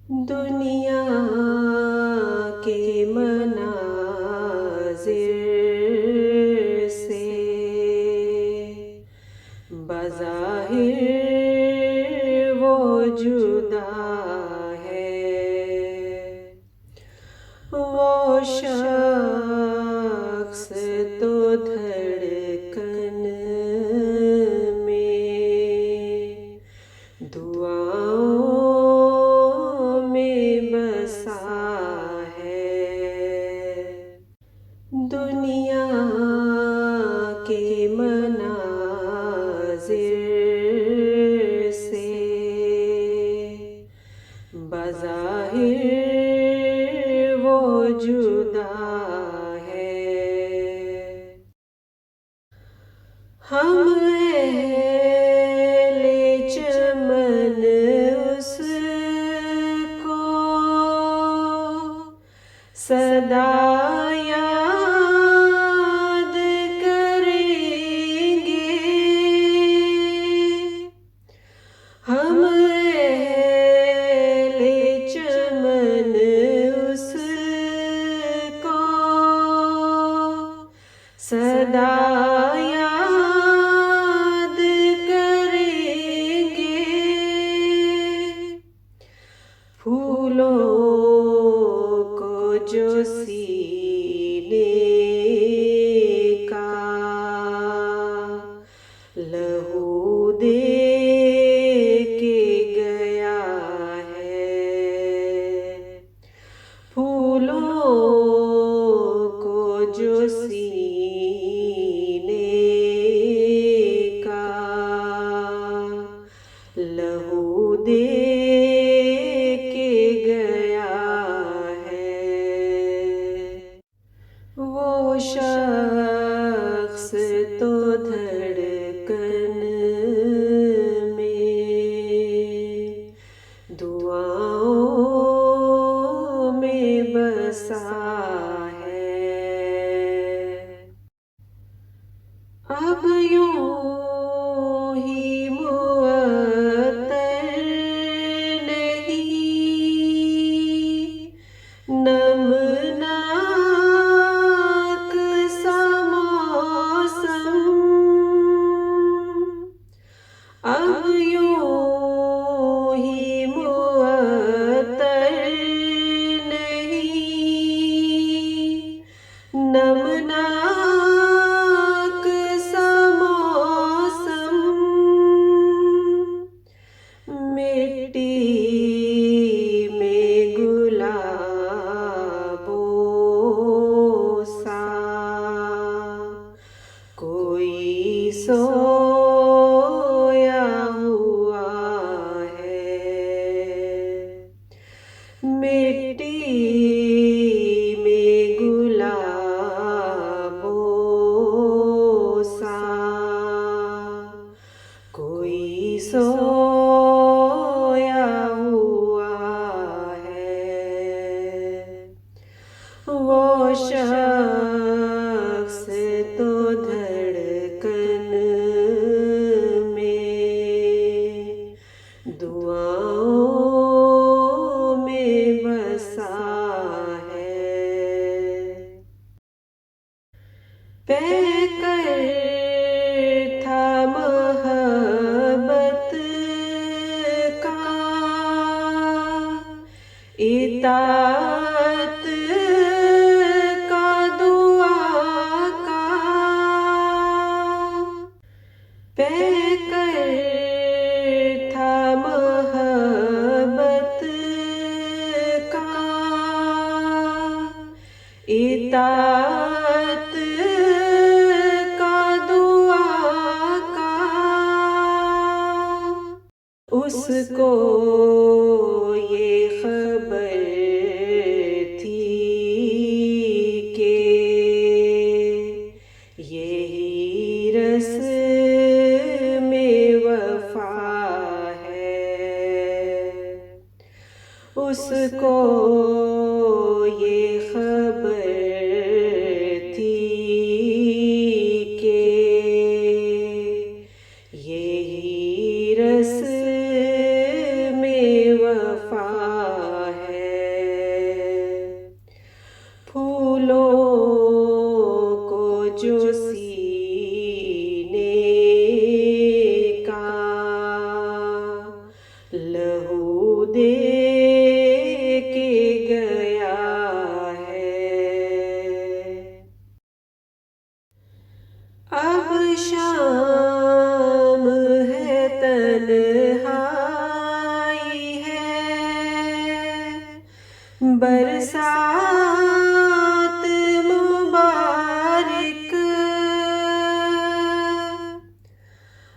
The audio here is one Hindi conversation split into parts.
दुनिया के मनाज़िर से बज़ाहिर वो जुदा है। वो शख्स तो धड़कन में दुआओं में बसा है। दुनिया के मनाज़िर से बज़ाहिर वो जुदा है। हम अहले चमन उसको सदा याद करेंगे। हम अहले चमन उसको सदा याद करेंगे। फूलों को जो सीने का लहू दे के गया है। फूलों को जो सीने का लहू दे के गया है। वो शख्स तो धड़कन में दुआओं में बसा है। अब यूं ही मुअत्तर नहीं नमनाक सा मौसम। अब यूं ही मुअत्तर नहीं नमनाक सा मौसम। मिट्टी में गुलाबों सा कोई सोया हुआ है। मिट्टी में गुलाबों सा कोई सोया हुआ है। वो शख्स तो धड़कन में दुआओं में बसा है। पैकर था मोहब्बत का इताअत का दुआ का। पैकर था मोहब्बत का इताअत का दुआ का। उसको ये खबर थी कि यही रस्म वफा है। उसको ये खबर थी कि यही रस्म वफा दे के गया है। अब शाम है तन्हाई है, बरसात मुबारक।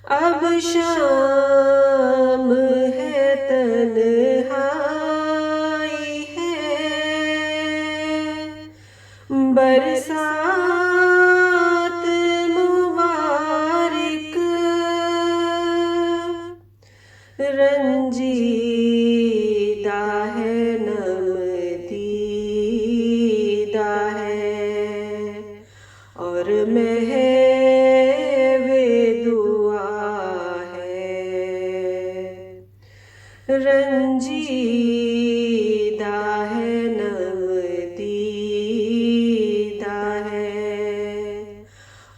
अब शाम है तन्हाई है, बरसात मुबारक। रंजीदा है नमदीदा है, और महवे दुआ है। रंजीदा है नमदीदा है,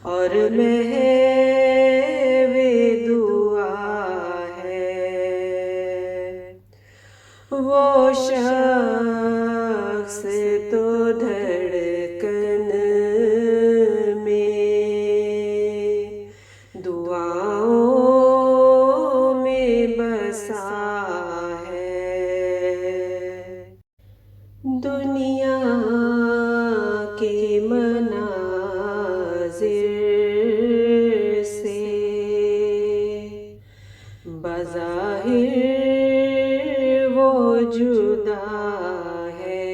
और महवे दुआ है। वो शख्स तो धड़कन में दुआओं में बसा है। दुनिया के मनाज़िर से बज़ाहिर वो जुदा है।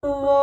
वो